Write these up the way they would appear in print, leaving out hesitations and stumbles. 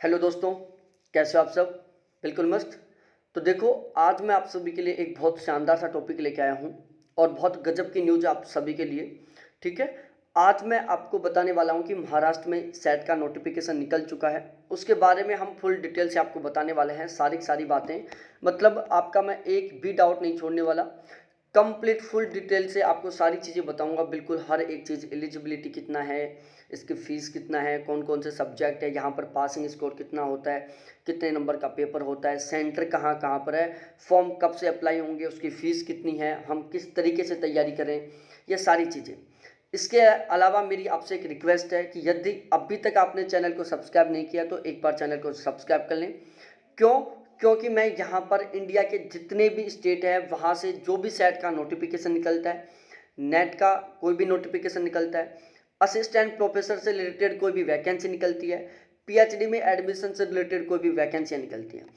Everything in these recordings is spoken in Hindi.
हेलो दोस्तों, कैसे हो आप सब? बिल्कुल मस्त। तो देखो, आज मैं आप सभी के लिए एक बहुत शानदार सा टॉपिक लेके आया हूँ और बहुत गजब की न्यूज़ आप सभी के लिए। ठीक है, आज मैं आपको बताने वाला हूँ कि महाराष्ट्र में सेट का नोटिफिकेशन निकल चुका है। उसके बारे में हम फुल डिटेल से आपको बताने वाले हैं, सारी की सारी बातें। मतलब आपका मैं एक भी डाउट नहीं छोड़ने वाला। कंप्लीट फुल डिटेल से आपको सारी चीज़ें बताऊंगा, बिल्कुल हर एक चीज़। एलिजिबिलिटी कितना है, इसकी फ़ीस कितना है, कौन कौन से सब्जेक्ट है, यहाँ पर पासिंग स्कोर कितना होता है, कितने नंबर का पेपर होता है, सेंटर कहाँ कहाँ पर है, फॉर्म कब से अप्लाई होंगे, उसकी फ़ीस कितनी है, हम किस तरीके से तैयारी करें, ये सारी चीज़ें। इसके अलावा मेरी आपसे एक रिक्वेस्ट है कि यदि अभी तक आपने चैनल को सब्सक्राइब नहीं किया तो एक बार चैनल को सब्सक्राइब कर लें। क्यों? क्योंकि मैं यहाँ पर इंडिया के जितने भी स्टेट हैं वहाँ से जो भी सेट का नोटिफिकेशन निकलता है, नेट का कोई भी नोटिफिकेशन निकलता है, असिस्टेंट प्रोफेसर से रिलेटेड कोई भी वैकेंसी निकलती है, पीएचडी में एडमिशन से रिलेटेड कोई भी वैकेंसियाँ निकलती हैं,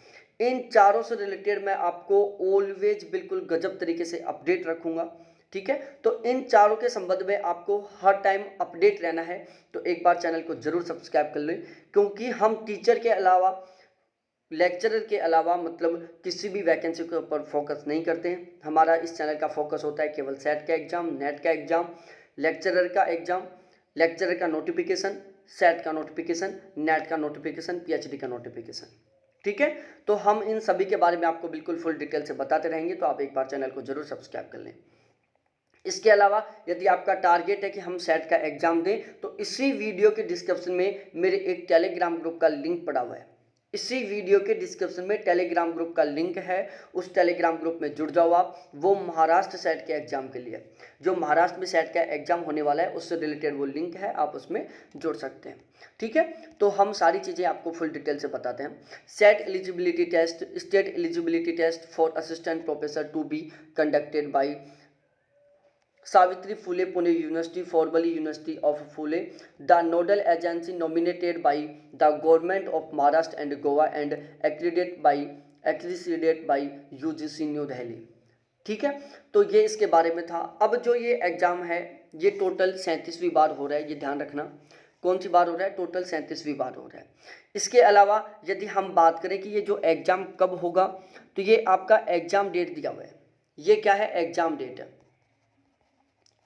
इन चारों से रिलेटेड मैं आपको ऑलवेज बिल्कुल गजब तरीके से अपडेट रखूँगा। ठीक है, तो इन चारों के संबंध में आपको हर टाइम अपडेट रहना है, तो एक बार चैनल को जरूर सब्सक्राइब कर लें। क्योंकि हम टीचर के अलावा, लेक्चरर के अलावा मतलब किसी भी वैकेंसी के ऊपर फोकस नहीं करते हैं। हमारा इस चैनल का फोकस होता है केवल सेट का एग्जाम, नेट का एग्जाम, लेक्चरर का एग्जाम, लेक्चरर का नोटिफिकेशन, सेट का नोटिफिकेशन, नेट का नोटिफिकेशन, पीएचडी का नोटिफिकेशन। ठीक है, तो हम इन सभी के बारे में आपको बिल्कुल फुल डिटेल से बताते रहेंगे, तो आप एक बार चैनल को जरूर सब्सक्राइब कर लें। इसके अलावा यदि आपका टारगेट है कि हम सेट का एग्जाम दें, तो इसी वीडियो के डिस्क्रिप्शन में मेरे एक टेलीग्राम ग्रुप का लिंक पड़ा हुआ है। इसी वीडियो के डिस्क्रिप्शन में टेलीग्राम ग्रुप का लिंक है, उस टेलीग्राम ग्रुप में जुड़ जाओ आप। वो महाराष्ट्र सेट के एग्जाम के लिए, जो महाराष्ट्र में सेट का एग्जाम होने वाला है उससे रिलेटेड वो लिंक है, आप उसमें जुड़ सकते हैं। ठीक है, तो हम सारी चीज़ें आपको फुल डिटेल से बताते हैं। SET eligibility test, state eligibility test for assistant professor to be conducted by Savitri Phule Pune University, formerly University of Phule, the nodal agency nominated by the government of Maharashtra and Goa and accredited by UGC New Delhi। ठीक है, तो ये इसके बारे में था। अब जो ये एग्जाम है ये टोटल 37वीं बार हो रहा है, ये ध्यान रखना। कौन सी बार हो रहा है? टोटल 37वीं बार हो रहा है। इसके अलावा यदि हम बात करें कि ये जो एग्जाम कब होगा, तो ये आपका एग्जाम डेट दिया हुआ है। ये क्या है? एग्जाम डेट है।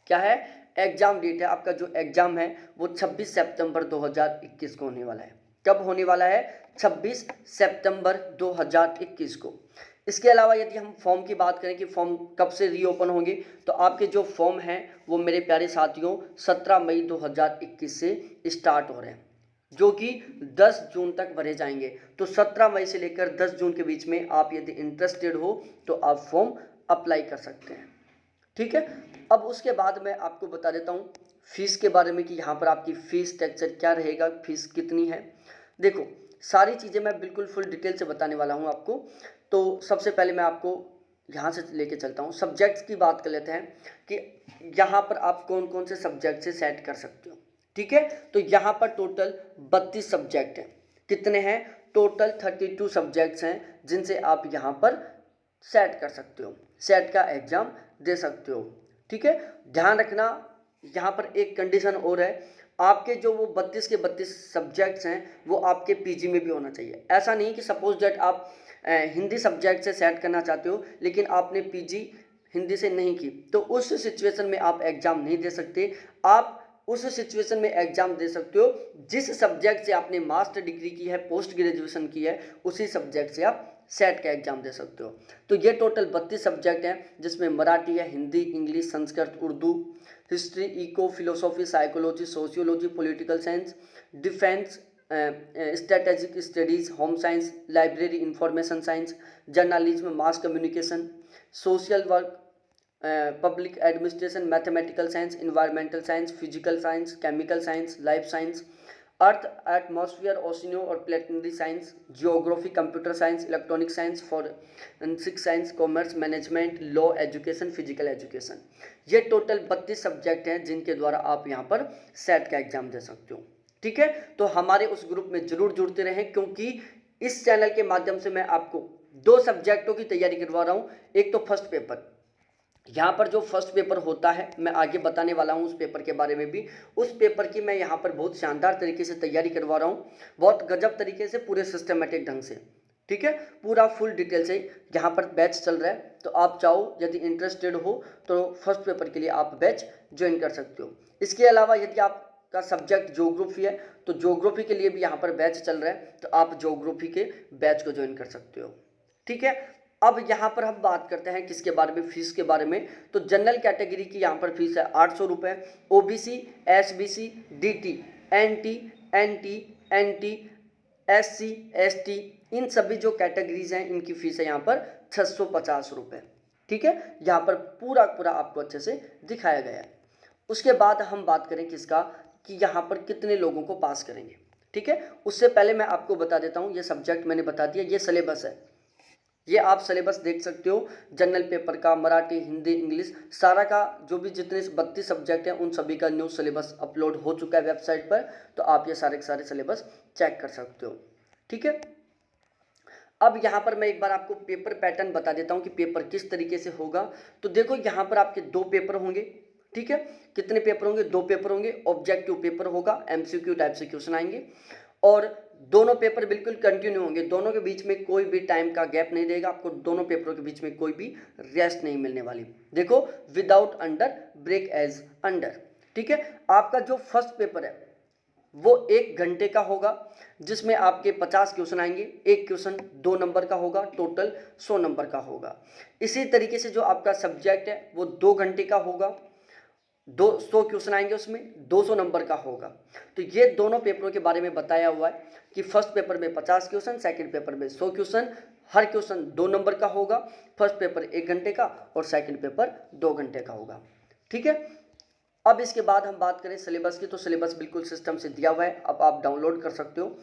क्या है? एग्जाम डेट है। आपका जो एग्जाम है वो 26 सितंबर 2021 को होने वाला है। कब होने वाला है? 26 सितंबर 2021 को। इसके अलावा यदि हम फॉर्म की बात करें कि फॉर्म कब से रीओपन होंगे, तो आपके जो फॉर्म हैं वो मेरे प्यारे साथियों 17 मई 2021 से स्टार्ट हो रहे हैं, जो कि 10 जून तक भरे जाएंगे। तो 17 मई से लेकर 10 जून के बीच में आप यदि इंटरेस्टेड हो तो आप फॉर्म अप्लाई कर सकते हैं। ठीक है, अब उसके बाद मैं आपको बता देता हूँ फीस के बारे में कि यहाँ पर आपकी फ़ीस स्ट्रक्चर क्या रहेगा, फीस कितनी है। देखो, सारी चीज़ें मैं बिल्कुल फुल डिटेल से बताने वाला हूँ आपको। तो सबसे पहले मैं आपको यहाँ से लेके चलता हूँ, सब्जेक्ट्स की बात कर लेते हैं कि यहाँ पर आप कौन कौन से सब्जेक्ट से सेट कर सकते हो। ठीक है, तो यहाँ पर टोटल 32 सब्जेक्ट हैं। कितने हैं? टोटल 32 सब्जेक्ट्स हैं जिनसे आप यहाँ पर सेट कर सकते हो, सेट का एग्जाम दे सकते हो। ठीक है, ध्यान रखना यहाँ पर एक कंडीशन और है, आपके जो वो 32 के 32 सब्जेक्ट्स हैं वो आपके पीजी में भी होना चाहिए। ऐसा नहीं कि सपोज दैट आप हिंदी सब्जेक्ट से सेट करना चाहते हो लेकिन आपने पीजी हिंदी से नहीं की, तो उस सिचुएशन में आप एग्ज़ाम नहीं दे सकते। आप उस सिचुएशन में एग्ज़ाम दे सकते हो जिस सब्जेक्ट से आपने मास्टर डिग्री की है, पोस्ट ग्रेजुएशन की है, उसी सब्जेक्ट से आप सेट का एग्जाम दे सकते हो। तो ये टोटल 32 सब्जेक्ट हैं जिसमें मराठी है, Hindi, English, Sanskrit, Urdu, history, eco, philosophy, psychology, sociology, political science, defence, strategic studies, home science, library, information science, journalism, mass communication, social work, public administration, mathematical science, environmental science, physical science, chemical science, life science, earth atmosphere, ocean और planetary science, geography, computer science, electronic science, forensic science, commerce, management, law, education, physical education. ये टोटल 32 सब्जेक्ट हैं जिनके द्वारा आप यहाँ पर सेट का एग्जाम दे सकते हो। ठीक है, तो हमारे उस ग्रुप में जरूर जुड़ते रहें, क्योंकि इस चैनल के माध्यम से मैं आपको 2 सब्जेक्टों की तैयारी करवा रहा हूँ। एक तो फर्स्ट पेपर, यहाँ पर जो फर्स्ट पेपर होता है, मैं आगे बताने वाला हूँ उस पेपर के बारे में भी। उस पेपर की मैं यहाँ पर बहुत शानदार तरीके से तैयारी करवा रहा हूँ, बहुत गजब तरीके से, पूरे सिस्टमेटिक ढंग से, ठीक है, पूरा फुल डिटेल से यहाँ पर बैच चल रहा है। तो आप चाहो, यदि इंटरेस्टेड हो तो फर्स्ट पेपर के लिए आप बैच ज्वाइन कर सकते हो। इसके अलावा यदि आपका सब्जेक्ट ज्योग्राफी है तो ज्योग्राफी के लिए भी यहाँ पर बैच चल रहा है, तो आप ज्योग्राफी के बैच को ज्वाइन कर सकते हो, ठीक है। अब यहाँ पर हम बात करते हैं किसके बारे में, फीस के बारे में। तो जनरल कैटेगरी की यहाँ पर फीस है 800 रुपये, OBC, SBC, DT, NT, NT, NT, SC, ST, इन सभी जो कैटेगरीज हैं इनकी फीस है यहाँ पर 650 रुपये, ठीक है। यहाँ पर पूरा पूरा आपको अच्छे से दिखाया गया है। उसके बाद हम बात करें किसका, कि यहाँ पर कितने लोगों को पास करेंगे, ठीक है। उससे पहले मैं आपको बता देता हूँ, ये सब्जेक्ट मैंने बता दिया, ये सिलेबस है, ये आप सिलेबस देख सकते हो। जनरल पेपर का, मराठी, हिंदी, इंग्लिश, सारा का जो भी जितने 32 सब्जेक्ट हैं उन सभी का न्यू सिलेबस अपलोड हो चुका है वेबसाइट पर, तो आप ये सारे के सारे सिलेबस चेक कर सकते हो, ठीक है। अब यहाँ पर मैं एक बार आपको पेपर पैटर्न बता देता हूँ कि पेपर किस तरीके से होगा। तो देखो यहाँ पर आपके 2 पेपर होंगे, ठीक है। कितने पेपर होंगे, 2 पेपर होंगे। ऑब्जेक्टिव पेपर होगा, MCQ टाइप से क्वेश्चन आएंगे, और दोनों पेपर बिल्कुल कंटिन्यू होंगे, दोनों के बीच में कोई भी टाइम का गैप नहीं रहेगा, आपको दोनों पेपरों के बीच में कोई भी रेस्ट नहीं मिलने वाली। देखो, without under, break age under, ठीक है। आपका जो फर्स्ट पेपर है वो 1 घंटे का होगा, जिसमें आपके 50 क्वेश्चन आएंगे, एक क्वेश्चन 2 नंबर का होगा, टोटल 100 नंबर का होगा। इसी तरीके से जो आपका सब्जेक्ट है वो 2 घंटे का होगा, 200 क्वेश्चन आएंगे, उसमें 200 नंबर का होगा। तो ये दोनों पेपरों के बारे में बताया हुआ है कि फर्स्ट पेपर में 50 क्वेश्चन, सेकंड पेपर में 100 क्वेश्चन, हर क्वेश्चन 2 नंबर का होगा। फर्स्ट पेपर 1 घंटे का और सेकंड पेपर 2 घंटे का होगा, ठीक है। अब इसके बाद हम बात करें सिलेबस की, तो सिलेबस बिल्कुल सिस्टम से दिया हुआ है, अब आप डाउनलोड कर सकते हो।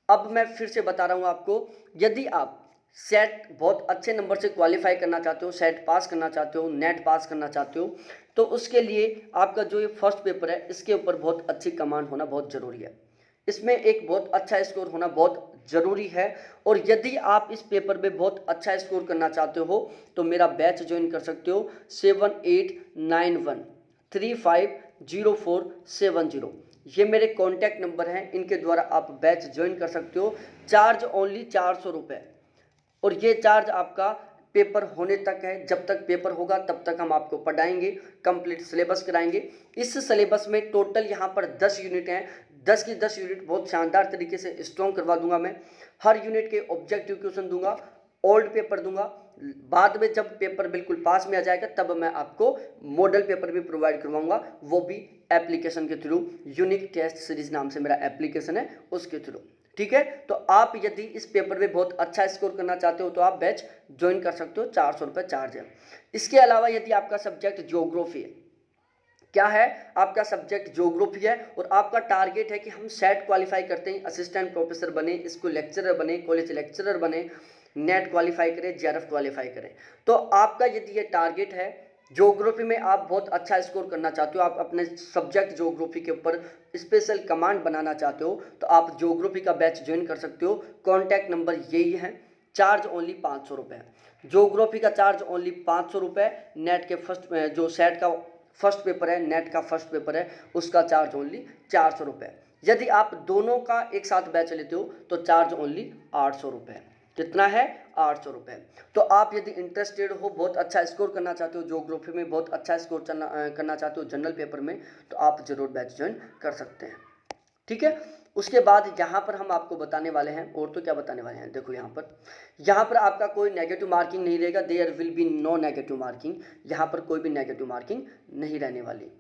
अब मैं फिर से बता रहा हूँ आपको, यदि आप सेट बहुत अच्छे नंबर से क्वालिफाई करना चाहते हो, सेट पास करना चाहते हो, नेट पास करना चाहते हो, तो उसके लिए आपका जो ये फर्स्ट पेपर है इसके ऊपर बहुत अच्छी कमांड होना बहुत ज़रूरी है। इसमें एक बहुत अच्छा स्कोर होना बहुत ज़रूरी है। और यदि आप इस पेपर में बहुत अच्छा स्कोर करना चाहते हो तो मेरा बैच ज्वाइन कर सकते हो, 7891350470, ये मेरे कॉन्टैक्ट नंबर हैं, इनके द्वारा आप बैच ज्वाइन कर सकते हो। चार्ज ओनली 400 रुपये, और ये चार्ज आपका पेपर होने तक है, जब तक पेपर होगा तब तक हम आपको पढ़ाएंगे, कंप्लीट सिलेबस कराएंगे। इस सिलेबस में टोटल यहाँ पर 10 यूनिट हैं, 10 की 10 यूनिट बहुत शानदार तरीके से स्ट्रॉन्ग करवा दूंगा मैं। हर यूनिट के ऑब्जेक्टिव क्वेश्चन दूंगा, ओल्ड पेपर दूंगा, बाद में जब पेपर बिल्कुल पास में आ जाएगा तब मैं आपको मॉडल पेपर भी प्रोवाइड करवाऊंगा, वो भी एप्लीकेशन के थ्रू, यूनिक टेस्ट सीरीज नाम से मेरा एप्लीकेशन है उसके थ्रू, ठीक है। तो आप यदि इस पेपर में बहुत अच्छा स्कोर करना चाहते हो तो आप बैच ज्वाइन कर सकते हो, 400 रुपये चार्ज है। इसके अलावा यदि आपका सब्जेक्ट ज्योग्राफी है, क्या है, आपका सब्जेक्ट ज्योग्राफी है और आपका टारगेट है कि हम सेट क्वालिफाई करते हैं, असिस्टेंट प्रोफेसर बने, स्कूल लेक्चरर बने, कॉलेज लेक्चरर बने, नेट क्वालिफाई करें, JRF क्वालिफाई करें, तो आपका यदि ये टारगेट है, ज्योग्राफी में आप बहुत अच्छा स्कोर करना चाहते हो, आप अपने सब्जेक्ट ज्योग्राफी के ऊपर स्पेशल कमांड बनाना चाहते हो, तो आप ज्योग्राफी का बैच ज्वाइन कर सकते हो। कॉन्टैक्ट नंबर यही है, चार्ज ओनली 500 रुपये, ज्योग्राफी का चार्ज ओनली 500 रुपये, नेट के फर्स्ट जो सेट का फर्स्ट पेपर है, नेट का फर्स्ट पेपर है, उसका चार्ज ओनली 400 रुपये। यदि आप दोनों का एक साथ बैच लेते हो तो चार्ज ओनली 800 रुपये। कितना है, 800 रुपये। तो आप यदि इंटरेस्टेड हो, बहुत अच्छा स्कोर करना चाहते हो, ज्योग्राफी में बहुत अच्छा स्कोर करना चाहते हो जनरल पेपर में, तो आप जरूर बैच ज्वाइन कर सकते हैं, ठीक है। उसके बाद यहाँ पर हम आपको बताने वाले हैं, और तो क्या बताने वाले हैं, देखो यहाँ पर आपका कोई नेगेटिव मार्किंग नहीं रहेगा, there will be no negative marking, यहाँ पर कोई भी नेगेटिव मार्किंग नहीं रहने वाली,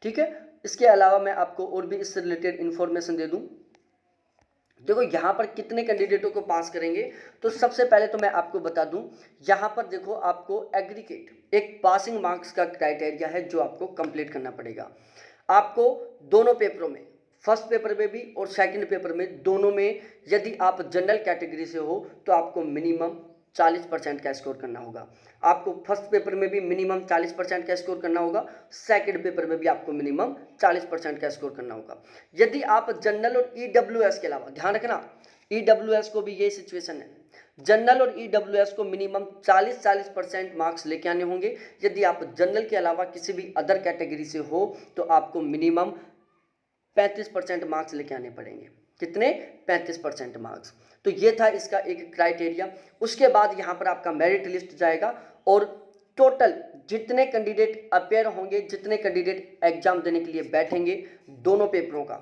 ठीक है। इसके अलावा मैं आपको और भी इससे रिलेटेड इन्फॉर्मेशन दे दूँ। देखो यहाँ पर कितने कैंडिडेटों को पास करेंगे, तो सबसे पहले तो मैं आपको बता दूं, यहाँ पर देखो आपको एग्रीगेट एक पासिंग मार्क्स का क्राइटेरिया है जो आपको कंप्लीट करना पड़ेगा। आपको दोनों पेपरों में, फर्स्ट पेपर में भी और सेकंड पेपर में, दोनों में यदि आप जनरल कैटेगरी से हो तो आपको मिनिमम 40% का स्कोर करना होगा। आपको फर्स्ट पेपर में भी मिनिमम 40% का स्कोर करना होगा, सेकंड पेपर में भी आपको मिनिमम 40% का स्कोर करना होगा। यदि आप जनरल और EWS के अलावा, ध्यान रखना EWS को भी ये सिचुएशन है, जनरल और ईडब्ल्यूएस को मिनिमम 40% मार्क्स लेके आने होंगे। यदि आप जनरल के अलावा किसी भी अदर कैटेगरी से हो तो आपको मिनिमम 35% मार्क्स लेके आने पड़ेंगे। कितने? 35% मार्क्स। तो ये था इसका एक क्राइटेरिया। उसके बाद यहाँ पर आपका मेरिट लिस्ट जाएगा और टोटल जितने कैंडिडेट अपेयर होंगे, जितने कैंडिडेट एग्जाम देने के लिए बैठेंगे दोनों पेपरों का,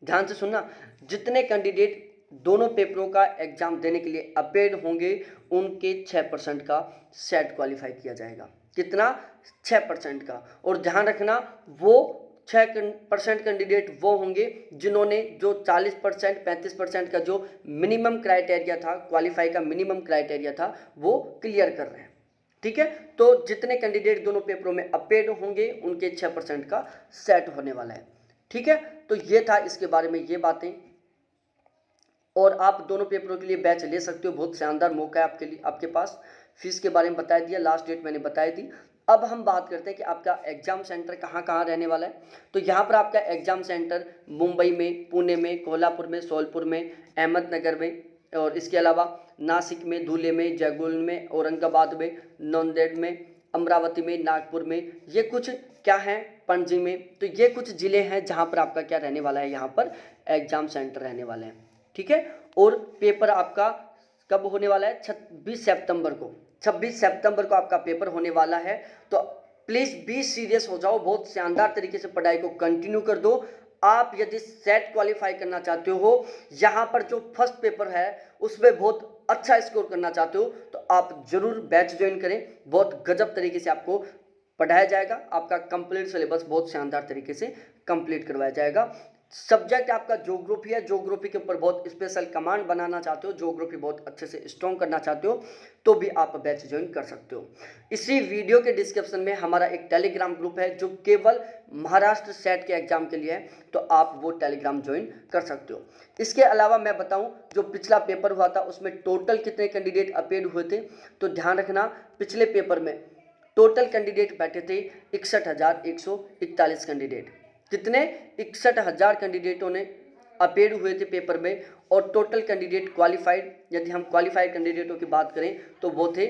ध्यान से सुनना, जितने कैंडिडेट दोनों पेपरों का एग्जाम देने के लिए अपेयर होंगे उनके 6% का सेट क्वालिफाई किया जाएगा। कितना? 6% का। और ध्यान रखना वो 6% कैंडिडेट वो होंगे जिन्होंने जो 40% 35% का जो मिनिमम क्राइटेरिया था, क्वालिफाई का मिनिमम क्राइटेरिया था, वो क्लियर कर रहे हैं। ठीक है, तो जितने कैंडिडेट दोनों पेपरों में अपेयर होंगे उनके 6% का सेट होने वाला है। ठीक है, तो ये था इसके बारे में ये बातें। और आप दोनों पेपरों के लिए बैच ले सकते हो, बहुत शानदार मौका है आपके लिए, आपके पास। फीस के बारे में बता दिया, लास्ट डेट मैंने बताई दी। अब हम बात करते हैं कि आपका एग्जाम सेंटर कहाँ कहाँ रहने वाला है। तो यहाँ पर आपका एग्जाम सेंटर मुंबई में, पुणे में, कोल्हापुर में, सोलपुर में, अहमदनगर में, और इसके अलावा नासिक में, धुले में, जयगुल में, औरंगाबाद में, नांदेड़ में, अमरावती में, नागपुर में, ये कुछ क्या है, पणजी में। तो ये कुछ ज़िले हैं जहाँ पर आपका क्या रहने वाला है, यहाँ पर एग्जाम सेंटर रहने वाले हैं। ठीक है, और पेपर आपका कब होने वाला है? 26 सितंबर को। 26 सितंबर को आपका पेपर होने वाला है। तो प्लीज़ बी सीरियस हो जाओ, बहुत शानदार तरीके से पढ़ाई को कंटिन्यू कर दो। आप यदि सेट क्वालिफाई करना चाहते हो, यहाँ पर जो फर्स्ट पेपर है उसमें बहुत अच्छा स्कोर करना चाहते हो, तो आप जरूर बैच ज्वाइन करें। बहुत गजब तरीके से आपको पढ़ाया जाएगा, आपका कंप्लीट सिलेबस बहुत शानदार तरीके से कंप्लीट करवाया जाएगा। सब्जेक्ट आपका ज्योग्राफी है, ज्योग्राफी के ऊपर बहुत स्पेशल कमांड बनाना चाहते हो, ज्योग्राफी बहुत अच्छे से स्ट्रॉन्ग करना चाहते हो, तो भी आप बैच ज्वाइन कर सकते हो। इसी वीडियो के डिस्क्रिप्शन में हमारा एक टेलीग्राम ग्रुप है जो केवल महाराष्ट्र सेट के एग्जाम के लिए है, तो आप वो टेलीग्राम ज्वाइन कर सकते हो। इसके अलावा मैं बताऊं, जो पिछला पेपर हुआ था उसमें टोटल कितने कैंडिडेट अपेयर हुए थे, तो ध्यान रखना, पिछले पेपर में टोटल कैंडिडेट बैठे थे 61,141 कैंडिडेट। कितने? 61,000 कैंडिडेटों ने अपेयर हुए थे पेपर में, और टोटल कैंडिडेट क्वालिफाइड, यदि हम क्वालिफाइड कैंडिडेटों की बात करें तो वो थे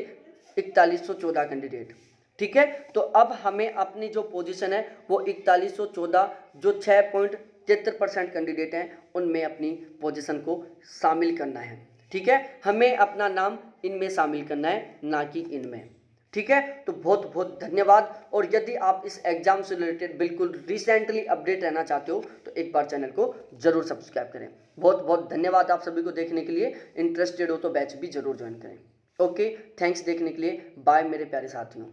4114 कैंडिडेट। ठीक है, तो अब हमें अपनी जो पोजीशन है वो 4114, जो 6.73% कैंडिडेट हैं उनमें अपनी पोजीशन को शामिल करना है। ठीक है, हमें अपना नाम इनमें शामिल करना है, ना कि इनमें। ठीक है, तो बहुत बहुत धन्यवाद। और यदि आप इस एग्जाम से रिलेटेड बिल्कुल रिसेंटली अपडेट रहना चाहते हो तो एक बार चैनल को जरूर सब्सक्राइब करें। बहुत बहुत धन्यवाद आप सभी को देखने के लिए। इंटरेस्टेड हो तो बैच भी जरूर ज्वाइन करें। ओके, थैंक्स देखने के लिए। बाय मेरे प्यारे साथियों।